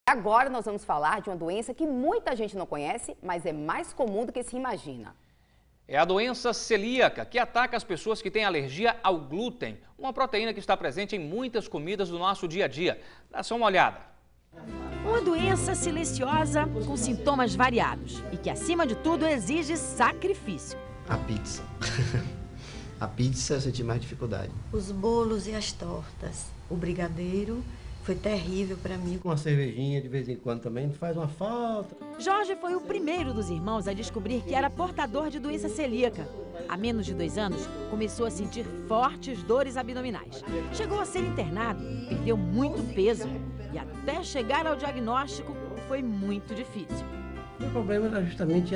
Agora nós vamos falar de uma doença que muita gente não conhece, mas é mais comum do que se imagina. É a doença celíaca, que ataca as pessoas que têm alergia ao glúten, uma proteína que está presente em muitas comidas do nosso dia a dia. Dá só uma olhada. Uma doença silenciosa com sintomas variados e que, acima de tudo, exige sacrifício. A pizza. A pizza eu senti mais dificuldade. Os bolos e as tortas. O brigadeiro foi terrível para mim. Uma cervejinha de vez em quando também não faz uma falta. Jorge foi o primeiro dos irmãos a descobrir que era portador de doença celíaca. Há menos de 2 anos, começou a sentir fortes dores abdominais. Chegou a ser internado, perdeu muito peso e até chegar ao diagnóstico foi muito difícil. O problema era justamente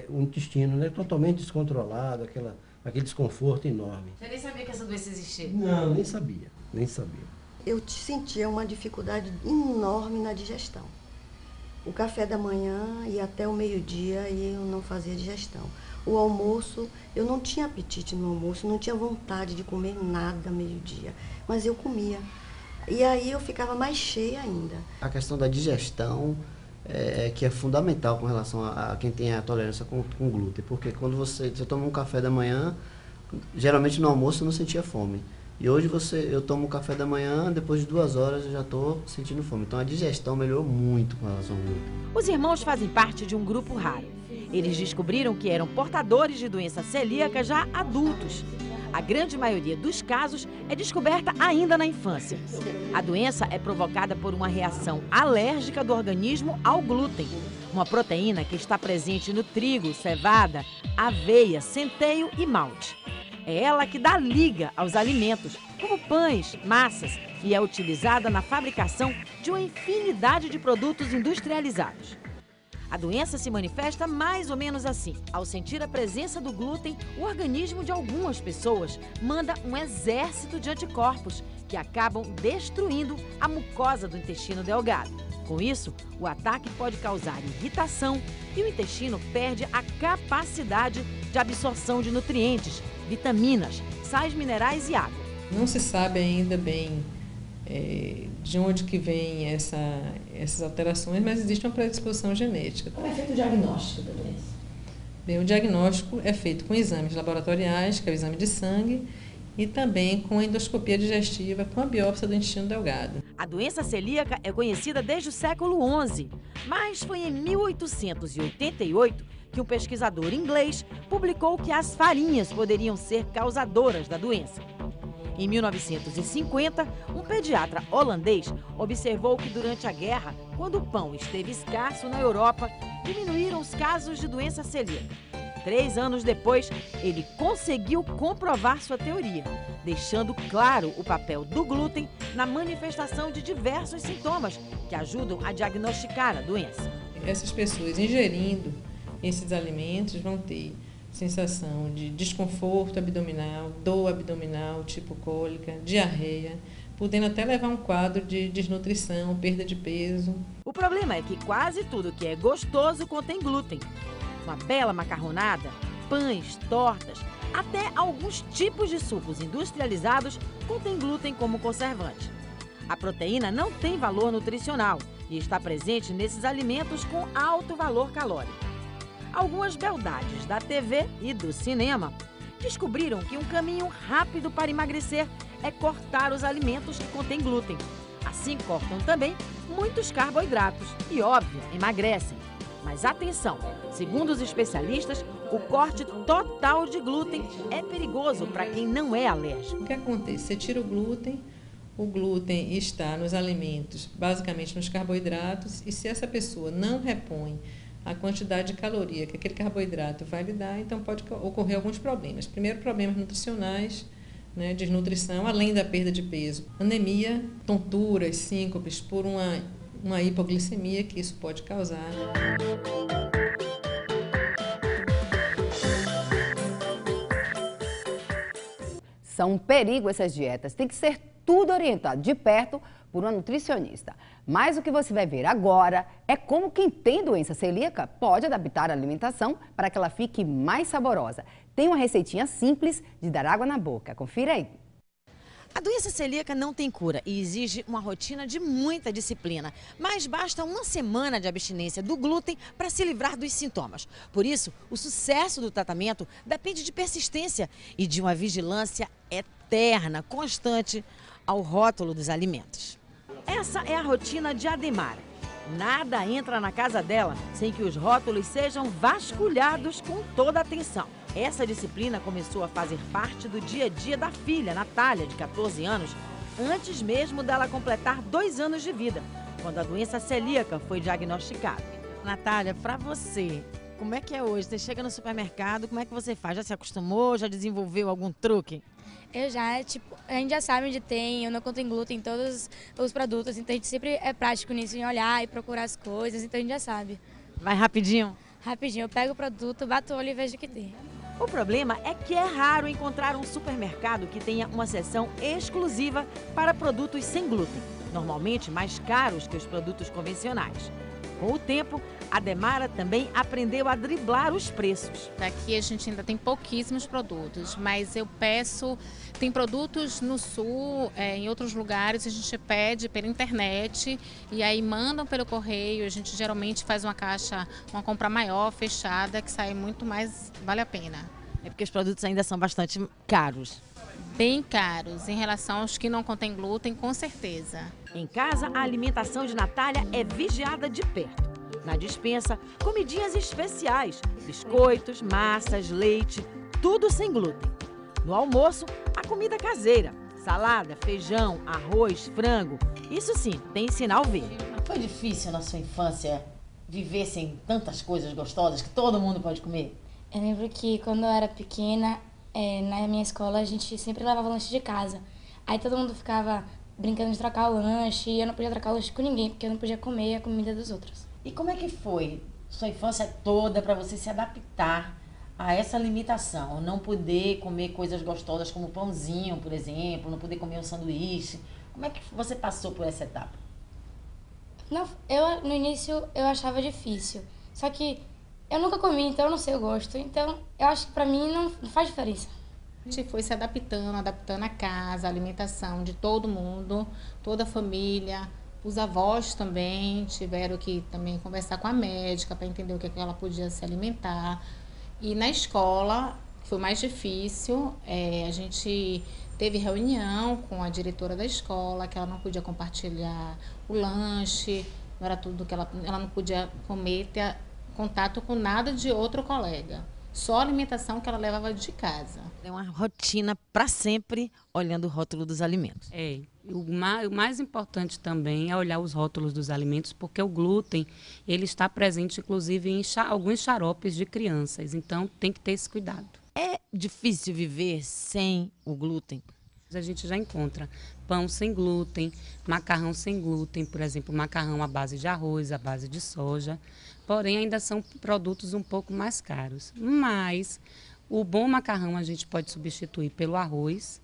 o intestino, né? Totalmente descontrolado, aquele desconforto enorme. Você nem sabia que essa doença existia? Não, nem sabia. Eu sentia uma dificuldade enorme na digestão. O café da manhã e até o meio-dia eu não fazia digestão. O almoço, eu não tinha apetite no almoço, não tinha vontade de comer nada meio-dia, mas eu comia. E aí eu ficava mais cheia ainda. A questão da digestão que é fundamental com relação a quem tem a tolerância com glúten, porque quando você toma um café da manhã, geralmente no almoço eu não sentia fome. E hoje eu tomo o café da manhã, depois de 2 horas eu já estou sentindo fome. Então a digestão melhorou muito com relação ao glúten. Os irmãos fazem parte de um grupo raro. Eles descobriram que eram portadores de doença celíaca já adultos. A grande maioria dos casos é descoberta ainda na infância. A doença é provocada por uma reação alérgica do organismo ao glúten, uma proteína que está presente no trigo, cevada, aveia, centeio e malte. É ela que dá liga aos alimentos, como pães, massas, e é utilizada na fabricação de uma infinidade de produtos industrializados. A doença se manifesta mais ou menos assim. Ao sentir a presença do glúten, o organismo de algumas pessoas manda um exército de anticorpos que acabam destruindo a mucosa do intestino delgado. Com isso, o ataque pode causar irritação e o intestino perde a capacidade de absorção de nutrientes, vitaminas, sais minerais e água. Não se sabe ainda bem de onde que vem essas alterações, mas existe uma predisposição genética. Como é feito o diagnóstico da doença? Bem, o diagnóstico é feito com exames laboratoriais, que é o exame de sangue, e também com a endoscopia digestiva, com a biópsia do intestino delgado. A doença celíaca é conhecida desde o século XI, mas foi em 1888 que um pesquisador inglês publicou que as farinhas poderiam ser causadoras da doença. Em 1950, um pediatra holandês observou que durante a guerra, quando o pão esteve escasso na Europa, diminuíram os casos de doença celíaca. 3 anos depois, ele conseguiu comprovar sua teoria, deixando claro o papel do glúten na manifestação de diversos sintomas que ajudam a diagnosticar a doença. Essas pessoas ingerindo esses alimentos vão ter sensação de desconforto abdominal, dor abdominal, tipo cólica, diarreia, podendo até levar a um quadro de desnutrição, perda de peso. O problema é que quase tudo que é gostoso contém glúten. Uma bela macarronada, pães, tortas, até alguns tipos de sucos industrializados contêm glúten como conservante. A proteína não tem valor nutricional e está presente nesses alimentos com alto valor calórico. Algumas beldades da TV e do cinema descobriram que um caminho rápido para emagrecer é cortar os alimentos que contêm glúten. Assim cortam também muitos carboidratos e, óbvio, emagrecem. Mas atenção, segundo os especialistas, o corte total de glúten é perigoso para quem não é alérgico. O que acontece? Você tira o glúten está nos alimentos, basicamente nos carboidratos, e se essa pessoa não repõe a quantidade de caloria que aquele carboidrato vai lhe dar, então pode ocorrer alguns problemas. Primeiro, problemas nutricionais, né, desnutrição, além da perda de peso. Anemia, tonturas, síncopes por uma hipoglicemia que isso pode causar. São um perigo essas dietas. Tem que ser tudo orientado de perto por uma nutricionista. Mas o que você vai ver agora é como quem tem doença celíaca pode adaptar a alimentação para que ela fique mais saborosa. Tem uma receitinha simples de dar água na boca. Confira aí. A doença celíaca não tem cura e exige uma rotina de muita disciplina, mas basta uma semana de abstinência do glúten para se livrar dos sintomas. Por isso, o sucesso do tratamento depende de persistência e de uma vigilância eterna, constante ao rótulo dos alimentos. Essa é a rotina de Ademara. Nada entra na casa dela sem que os rótulos sejam vasculhados com toda a atenção. Essa disciplina começou a fazer parte do dia a dia da filha, Natália, de 14 anos, antes mesmo dela completar 2 anos de vida, quando a doença celíaca foi diagnosticada. Natália, para você, como é que é hoje? Você chega no supermercado, como é que você faz? Já se acostumou? Já desenvolveu algum truque? Eu já, a gente já sabe onde tem, eu não contém glúten em todos os produtos, então a gente sempre é prático nisso, em olhar e procurar as coisas, então a gente já sabe. Vai rapidinho? Rapidinho, eu pego o produto, bato o olho e vejo o que tem. O problema é que é raro encontrar um supermercado que tenha uma seção exclusiva para produtos sem glúten, normalmente mais caros que os produtos convencionais. Com o tempo, a Ademara também aprendeu a driblar os preços. Aqui a gente ainda tem pouquíssimos produtos, mas eu peço, tem produtos no sul, em outros lugares a gente pede pela internet e aí mandam pelo correio, a gente geralmente faz uma caixa, uma compra maior, fechada, que sai muito mais, vale a pena. É porque os produtos ainda são bastante caros. Bem caros, em relação aos que não contêm glúten, com certeza. Em casa, a alimentação de Natália é vigiada de perto. Na despensa, comidinhas especiais, biscoitos, massas, leite, tudo sem glúten. No almoço, a comida caseira, salada, feijão, arroz, frango. Isso sim, tem sinal verde. Foi difícil na sua infância viver sem tantas coisas gostosas que todo mundo pode comer? Eu lembro que quando eu era pequena, na minha escola, a gente sempre levava lanche de casa. Aí todo mundo ficava brincando de trocar o lanche e eu não podia trocar o lanche com ninguém, porque eu não podia comer a comida dos outros. E como é que foi sua infância toda para você se adaptar a essa limitação? Não poder comer coisas gostosas como pãozinho, por exemplo, não poder comer um sanduíche. Como é que você passou por essa etapa? Não, no início eu achava difícil, só que eu nunca comi, então eu não sei o gosto. Então eu acho que pra mim não faz diferença. A gente foi se adaptando a casa, a alimentação de todo mundo, toda a família. Os avós também tiveram que também conversar com a médica para entender o que ela podia se alimentar. E na escola, que foi mais difícil, a gente teve reunião com a diretora da escola, que ela não podia compartilhar o lanche, não era tudo que ela não podia comer, ter contato com nada de outro colega. Só a alimentação que ela levava de casa. É uma rotina para sempre olhando o rótulo dos alimentos. O mais importante também é olhar os rótulos dos alimentos, porque o glúten ele está presente inclusive em alguns xaropes de crianças, então tem que ter esse cuidado. É difícil viver sem o glúten? A gente já encontra pão sem glúten, macarrão sem glúten, por exemplo, macarrão à base de arroz, à base de soja, porém ainda são produtos um pouco mais caros. Mas o bom macarrão a gente pode substituir pelo arroz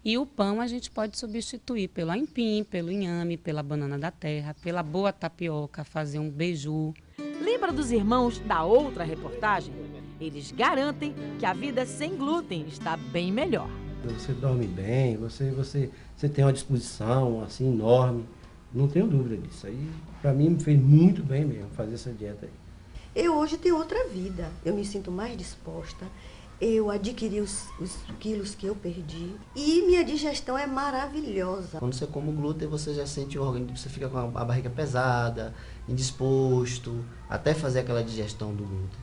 e o pão a gente pode substituir pelo aipim, pelo inhame, pela banana da terra, pela boa tapioca, fazer um beiju. Lembra dos irmãos da outra reportagem? Eles garantem que a vida sem glúten está bem melhor. Você dorme bem, você tem uma disposição assim enorme, não tenho dúvida disso. Aí, para mim, me fez muito bem mesmo fazer essa dieta aí. Eu hoje tenho outra vida, eu me sinto mais disposta, eu adquiri os quilos que eu perdi e minha digestão é maravilhosa. Quando você come o glúten, você já sente o organismo, você fica com a barriga pesada, indisposto, até fazer aquela digestão do glúten.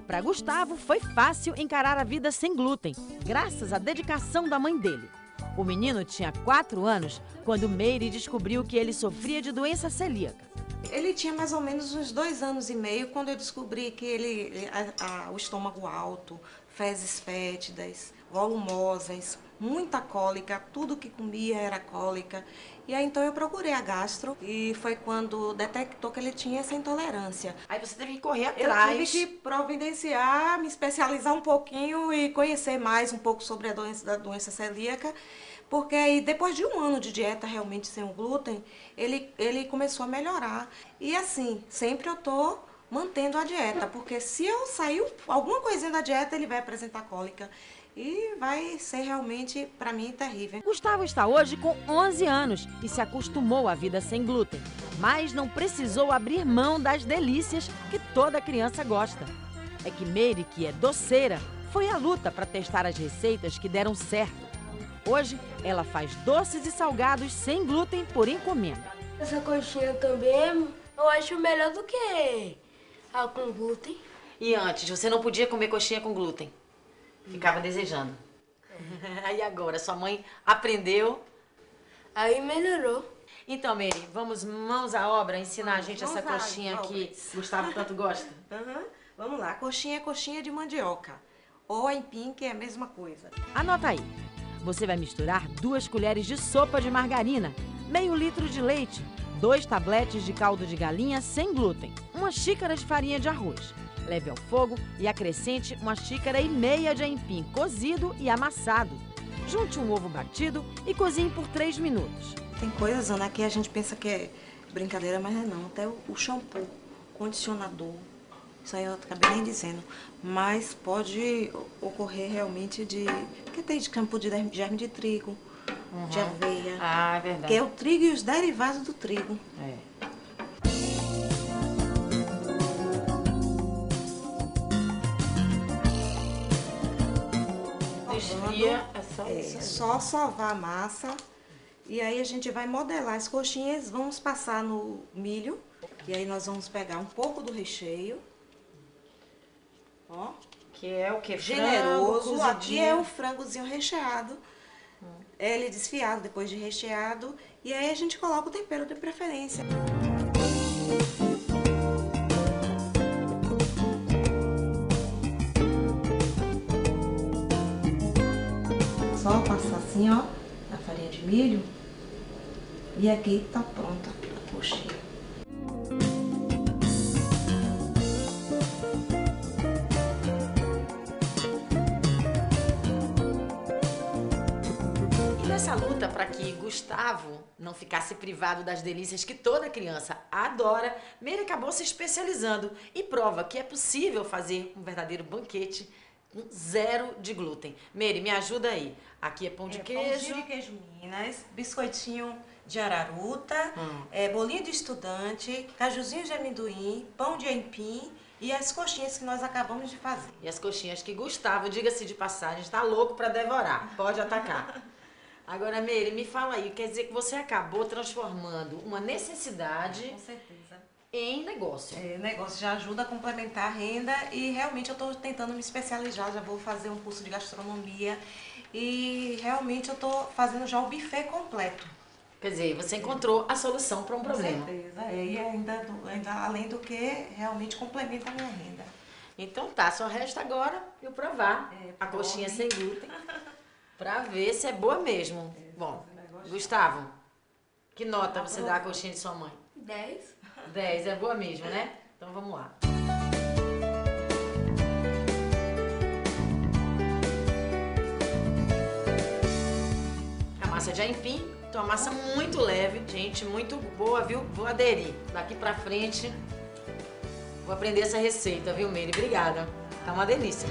Para Gustavo, foi fácil encarar a vida sem glúten, graças à dedicação da mãe dele. O menino tinha 4 anos quando Meire descobriu que ele sofria de doença celíaca. Ele tinha mais ou menos uns 2 anos e meio quando eu descobri que o estômago alto, fezes fétidas, volumosas, muita cólica, tudo que comia era cólica. E aí então eu procurei a gastro e foi quando detectou que ele tinha essa intolerância. Aí você teve que correr atrás. Eu tive que providenciar, me especializar um pouquinho e conhecer mais um pouco sobre a doença celíaca, porque aí depois de 1 ano de dieta realmente sem o glúten, ele começou a melhorar. E assim, sempre eu tô mantendo a dieta, porque se eu sair alguma coisinha da dieta, ele vai apresentar cólica. e vai ser realmente, para mim, terrível. Gustavo está hoje com 11 anos e se acostumou à vida sem glúten, mas não precisou abrir mão das delícias que toda criança gosta. É que Meire, que é doceira, foi à luta para testar as receitas que deram certo. Hoje, ela faz doces e salgados sem glúten por encomenda. Essa coxinha também eu acho melhor do que a com glúten. E antes, você não podia comer coxinha com glúten? Ficava desejando. Aí agora, sua mãe aprendeu. Aí melhorou. Então, Meire, vamos mãos à obra ensinar a gente essa coxinha que Gustavo tanto gosta? Vamos lá, coxinha é coxinha de mandioca. Ou aipim, que é a mesma coisa. Anota aí. Você vai misturar 2 colheres de sopa de margarina, meio litro de leite, 2 tabletes de caldo de galinha sem glúten, 1 xícara de farinha de arroz. Leve ao fogo e acrescente 1,5 xícaras de aipim cozido e amassado. Junte um ovo batido e cozinhe por 3 minutos. Tem coisas, Ana, que a gente pensa que é brincadeira, mas não. Até o shampoo, condicionador, isso aí eu acabei nem dizendo. Mas pode ocorrer realmente de... Porque tem de shampoo de germe de trigo, de aveia. Ah, é verdade. Que é o trigo e os derivados do trigo. É. Esfria, só sovar a massa. E aí a gente vai modelar as coxinhas, vamos passar no milho. E aí nós vamos pegar um pouco do recheio. Ó. Que é o que? Generoso. Aqui é o frangozinho recheado. Ele desfiado depois de recheado. E aí a gente coloca o tempero de preferência. Só passar assim, ó, a farinha de milho. E aqui tá pronta a coxinha. E nessa luta para que Gustavo não ficasse privado das delícias que toda criança adora, Meire acabou se especializando e prova que é possível fazer um verdadeiro banquete com 0 de glúten. Meire, me ajuda aí. Aqui é pão de queijo. Pãozinho de queijo Minas, biscoitinho de araruta, bolinho de estudante, cajuzinho de amendoim, pão de aipim e as coxinhas que nós acabamos de fazer. E as coxinhas que Gustavo, diga-se de passagem, está louco para devorar. Pode atacar. Agora, Meire, me fala aí, quer dizer que você acabou transformando uma necessidade... Com certeza. Em negócio. Negócio já ajuda a complementar a renda e realmente eu estou tentando me especializar, já vou fazer um curso de gastronomia e realmente eu estou fazendo já o buffet completo. Quer dizer, você encontrou a solução para um problema. Com certeza, e ainda além do que realmente complementa a minha renda. Então tá, só resta agora eu provar a coxinha sem glúten para ver se é boa mesmo. Bom, Gustavo, que nota você dá à coxinha de sua mãe? 10. 10, é boa mesmo, né? Então vamos lá. A massa de aipim, então a massa muito leve, gente, muito boa, viu? Vou aderir. Daqui pra frente, vou aprender essa receita, viu, Meire? Obrigada. Tá uma delícia.